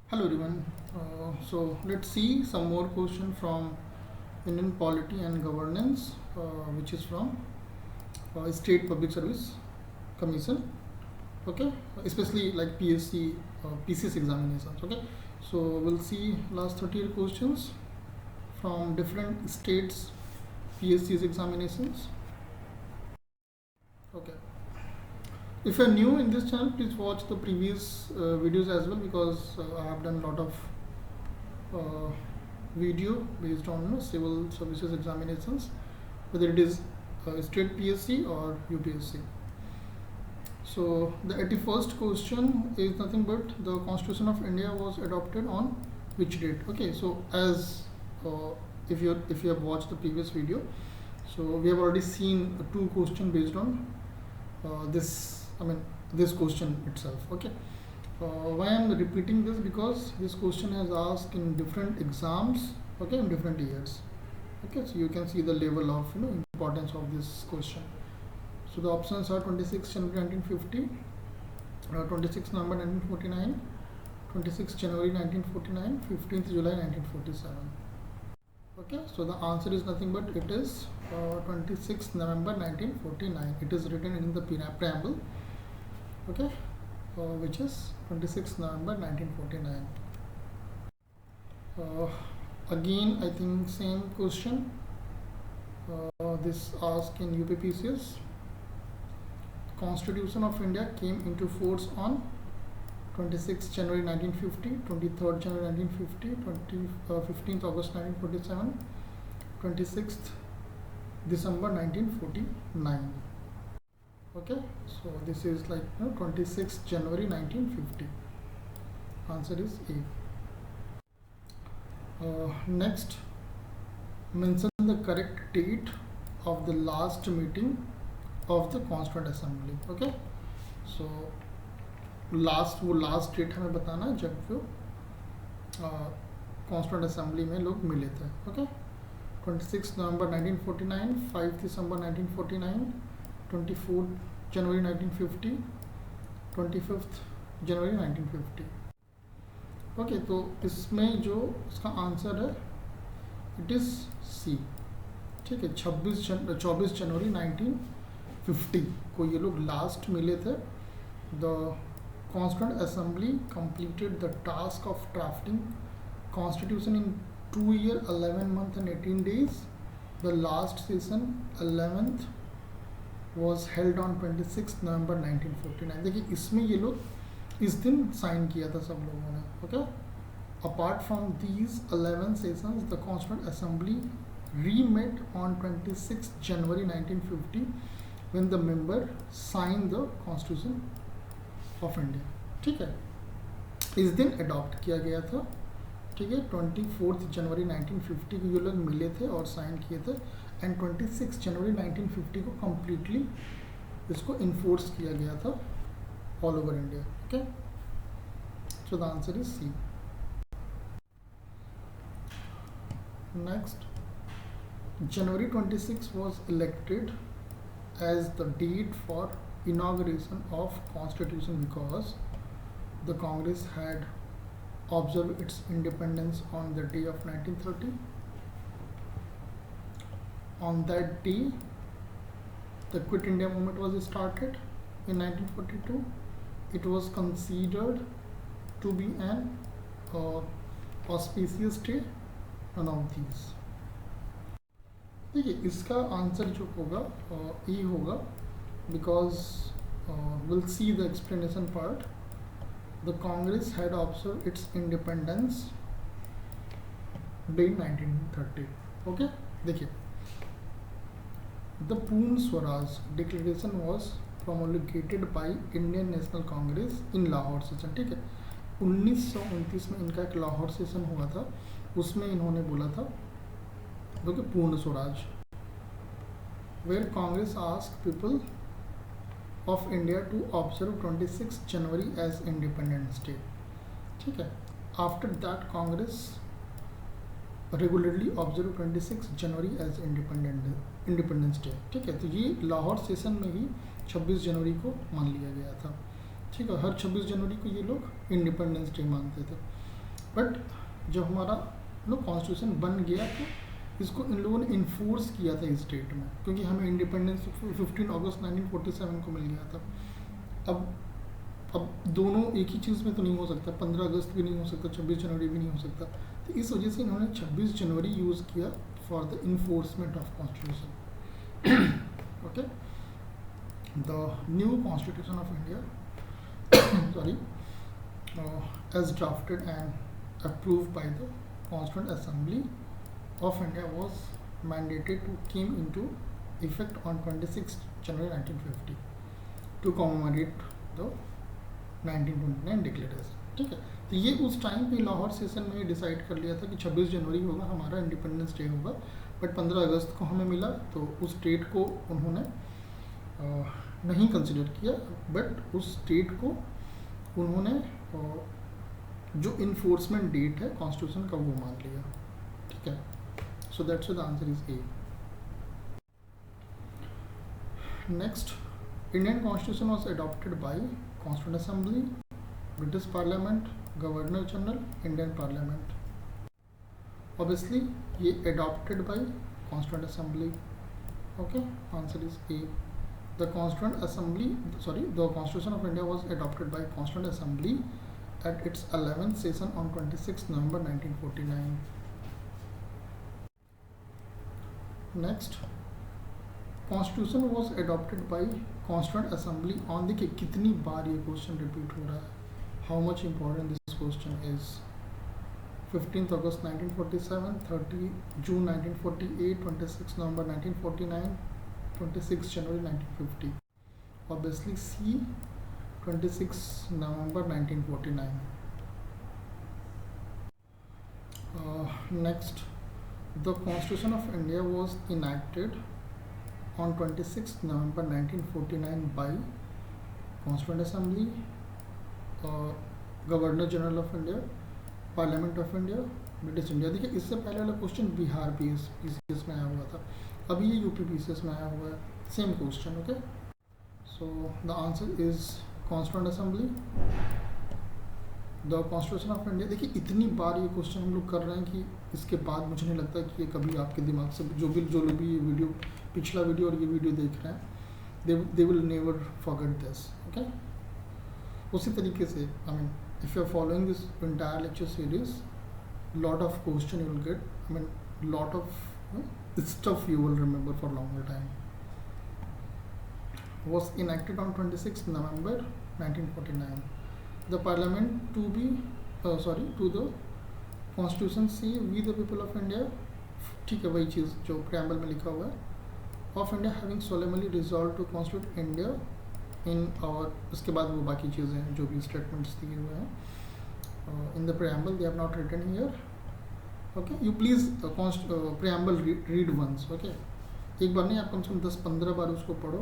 Hello everyone. So let's see some more question from Indian Polity and Governance, which is from State Public Service Commission. Okay, especially like PSC, PCS examinations. Okay, so we'll see last 30 questions from different states PSC's examinations. Okay. If you're new in this channel, please watch the previous videos as well, because I have done a lot of video based on civil services examinations, whether it is state PSC or UPSC. So the 81st question is nothing but the Constitution of India was adopted on which date? Okay, so as if you have watched the previous video, so we have already seen two questions based on this question itself. Okay, why I am repeating this? Because this question has asked in different exams, okay, in different years. Okay, so you can see the level of importance of this question. So the options are 26 January 1950, 26 November 1949, 26 January 1949, 15th July 1947. Okay, so the answer is nothing but it is 26 November 1949. It is written in the preamble. Okay, which is 26 November 1949. Again, I think same question. This asked in UPPCS. Constitution of India came into force on 26 January 1950, 23rd January 1950, 15th August 1947, 26th December 1949. Okay, so this is like 26th January 1950. Answer is A. Next, mention the correct date of the last meeting of the Constituent Assembly. Okay, so वो last date हमें बताना है जब वो constituent assembly में लोग मिले थे. ओके, 26 नवंबर 1949, 5 दिसंबर 1949, 24 जनवरी 1950, 25 जनवरी 1950. ओके, तो इसमें जो इसका आंसर है इट इज़ सी. ठीक है, 24 जनवरी 1950 को ये लोग लास्ट मिले थे. The Constituent Assembly completed the task of drafting Constitution in 2 years, 11 months and 18 days. The last session, 11th, was held on 26 November 1949. देखिए इसमें ये लोग इस दिन साइन किया था सब लोगों ने. Okay, apart from these 11 sessions, the Constituent Assembly re-met on 26 January 1950 when the member signed the Constitution of India. ठीक है, इस दिन अडॉप्ट किया गया था. ठीक है, 24 जनवरी 1950 को ये लोग मिले थे और साइन किए थे, एंड 26 जनवरी 1950 को कम्प्लीटली इसको इन्फोर्स किया गया था all over India. Okay, so the answer is C. Next, January 26 was elected as the date for inauguration of Constitution because the Congress had observed its independence on the day of 1930. On that day, the Quit India movement was started in 1942. It was considered to be an auspicious day, none of these. देखिए इसका answer जो होगा E होगा, because we'll see the explanation part. The Congress had observed its independence day 1930. Okay, देखिए the Poon Swaraj Declaration was promulgated by Indian National Congress in Lahore session. ठीक है, 1929 में इनका एक लाहौर सेशन हुआ था. उसमें इन्होंने बोला था देखिए पूर्ण Swaraj, where Congress asked people of India to observe 26 January as Independence Day. ठीक है, after that Congress regularly observe 26 January as Independence Day. ठीक है, तो ये लाहौर सेशन में ही 26 जनवरी को मान लिया गया था. ठीक है, हर 26 जनवरी को ये लोग इंडिपेंडेंस डे मानते थे. बट जब हमारा कॉन्स्टिट्यूशन बन गया तो इसको इन लोगों ने इन्फोर्स किया था इस डेट में, क्योंकि हमें इंडिपेंडेंस 15 अगस्त 1947 को मिल गया था। अब दोनों एक ही चीज़ में तो नहीं हो सकता, 15 अगस्त भी नहीं हो सकता, 26 जनवरी भी नहीं हो सकता, तो इस वजह से इन्होंने 26 जनवरी यूज़ किया for the enforcement of constitution. Okay, the new constitution of India sorry as drafted and approved by the Constituent Assembly of India was mandated to came into effect on 26 January 1950 to commemorate the 1929 declaration। ठीक है, तो ये उस time पे Lahore session में decide कर लिया था कि 26 जनवरी होगा हमारा इंडिपेंडेंस डे होगा, बट 15 अगस्त को हमें मिला तो उस डेट को उन्होंने नहीं कंसिडर किया, बट उस डेट को उन्होंने जो इन्फोर्समेंट डेट है कॉन्स्टिट्यूशन का वो मान लिया। ठीक है, so that's the answer is A. Next, Indian constitution was adopted by constituent assembly, British parliament, governor general, Indian parliament. Obviously ये adopted by constituent assembly. Okay, answer is A. The constituent assembly the constitution of India was adopted by constituent assembly at its 11th session on 26 November 1949. Next, Constitution was adopted by Constituent Assembly on the कितनी बार ये question repeat हो रहा है, how much important this question is। 15th August 1947, 30 June 1948, 26 November 1949, 26 January 1950। Obviously C, 26 November 1949। Next, the Constitution of India was enacted on 26 November 1949 by Constituent Assembly, Governor General of India, Parliament of India, British India। देखिए, इससे पहले वाला question Bihar PCS में आया हुआ था, अभी ये UPPCS में आया हुआ है, same question. Okay, so the answer is constituent assembly. The constitution of India, देखिए इतनी बार ये क्वेश्चन हम लोग कर रहे हैं कि इसके बाद मुझे नहीं लगता कि ये कभी आपके दिमाग से जो लोग भी ये वीडियो, पिछला वीडियो और ये वीडियो देख रहे हैं, they will never forget this. Okay, उसी तरीके से I mean if you are following this entire lecture series, lot of question you will get, I mean lot of stuff you will remember for longer time. Was enacted on 26 November 1949. The Parliament to the Constitution say we the people of India, ठीक है, वही चीज़ जो preamble में लिखा हुआ है, of India having solemnly resolved to constitute India in our, उसके बाद वो बाकी चीज़ें हैं जो भी statements दिए हुए हैं in the preamble, they have not written here। Okay, you please preamble read once। Okay, एक बार नहीं, आप कम से कम 10-15 बार उसको पढ़ो,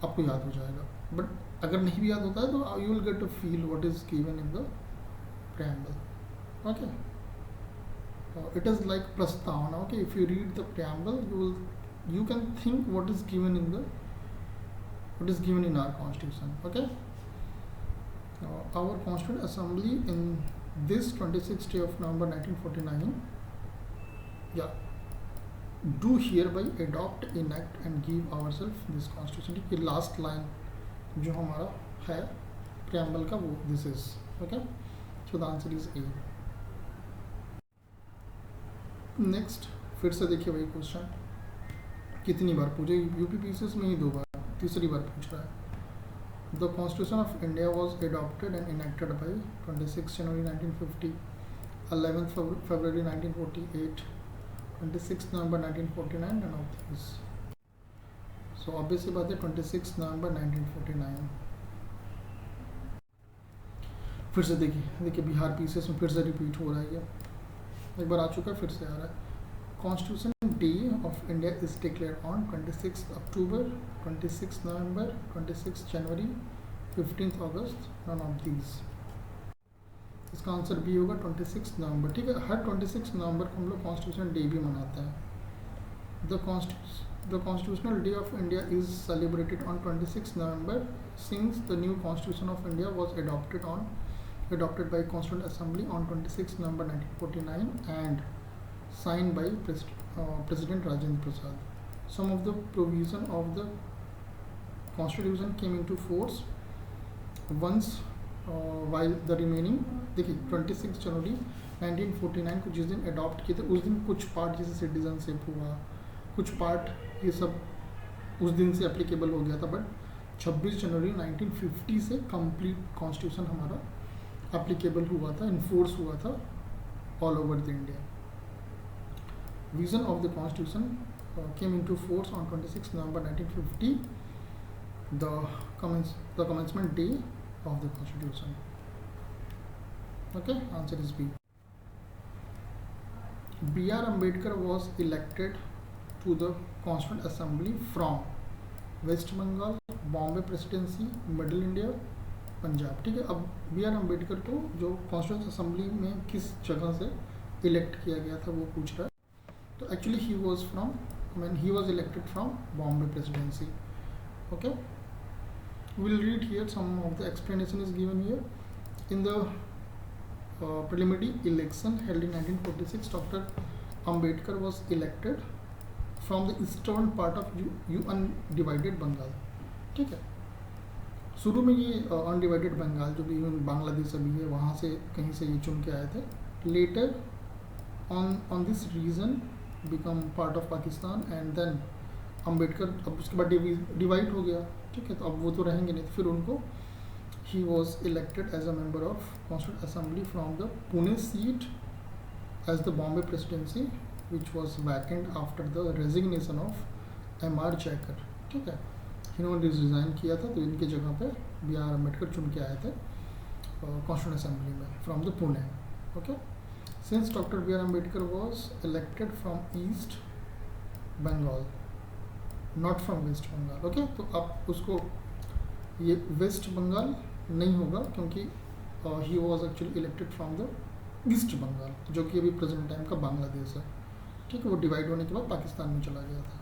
आपको याद हो जाएगा। बट अगर नहीं भी याद होता है तो you will get to feel what is given in the preamble। Okay, it is like प्रस्तावना। Okay, if you read the preamble you can think what is given in our constitution। okay, our Constituent Assembly in this 26th day of November 1949 do hereby adopt, enact and give ourselves this constitution। ये last line जो हमारा है preamble का वो this is। okay, so the answer is A। Next, फिर से देखिए वही क्वेश्चन कितनी बार पूछे, UPPCS में ही 2 बार, तीसरी बार पूछ रहा है। The constitution of India was adopted and enacted by 26 January 1950, 11 February 1948, 26 November 1949 none of these। so obvious सी बात है 26 नवंबर 1949। फिर से देखिए बिहार PCS में फिर से रिपीट हो रहा है, ये एक बार आ चुका है, फिर से आ रहा है। Constitution day of India is declared on 26 October, 26 November, 26 January, 15 August, none of these. इसका आंसर बी होगा 26 नवंबर। ठीक है, हर 26 नवंबर को हम लोग कॉन्स्टिट्यूशन डे भी मनाते हैं। The constitutional day of India is celebrated on 26 November since the new constitution of India was adopted on adopted by Constituent Assembly on 26 November 1949 and signed by President Rajendra Prasad. Some of the provision of the Constitution came into force once while the remaining, देखिए 26 जनवरी 1949 को जिस दिन adopt किए थे उस दिन कुछ part जैसे सिटीजनशिप हुआ, कुछ पार्ट ये सब उस दिन से एप्लीकेबल हो गया था, बट 26 जनवरी 1950 से कंप्लीट कॉन्स्टिट्यूशन हमारा एप्लीकेबल हुआ था, इन्फोर्स हुआ था all over the India. Vision of the constitution came into force on 26 November 1950, the commencement day of the constitution. Okay, answer is B. B.R. Ambedkar was elected to the Constituent Assembly from West Bengal, Bombay Presidency, Middle India, Punjab. ठीक है, अब B.R. Ambedkar को जो constituent assembly में किस जगह से elect किया गया था वो पूछ रहा है. तो actually he was elected from Bombay Presidency. Okay, we'll read here some of the explanation is given here. In the preliminary election held in 1946, Dr. Ambedkar was elected from the eastern part of undivided Bengal. ठीक है, शुरू में ये undivided Bengal जो भी बांग्लादेश अभी है वहाँ से कहीं से ये चुन के आए थे. Later on this region become part of Pakistan and then Ambedkar अब उसके बाद डिवाइड हो गया. ठीक है, तो अब वो तो रहेंगे नहीं, तो फिर उनको he was elected as a member of Constituent Assembly from the Pune seat as the Bombay Presidency, which was vacant after the resignation of M.R. Jacker. ठीक है, इन्होंने रिजाइन किया था तो इनके जगह पे B.R. अम्बेडकर चुन के आए थे कॉन्स्टिट्यूंट असेंबली में from the Pune. Okay, since doctor B.R. Ambedkar was elected from east Bengal not from west Bengal. Okay, तो अब उसको ये वेस्ट बंगाल नहीं होगा क्योंकि he was actually elected from the east Bengal जो कि अभी प्रेजेंट टाइम का बांग्लादेश है. ठीक है, वो डिवाइड होने के बाद पाकिस्तान में चला गया था.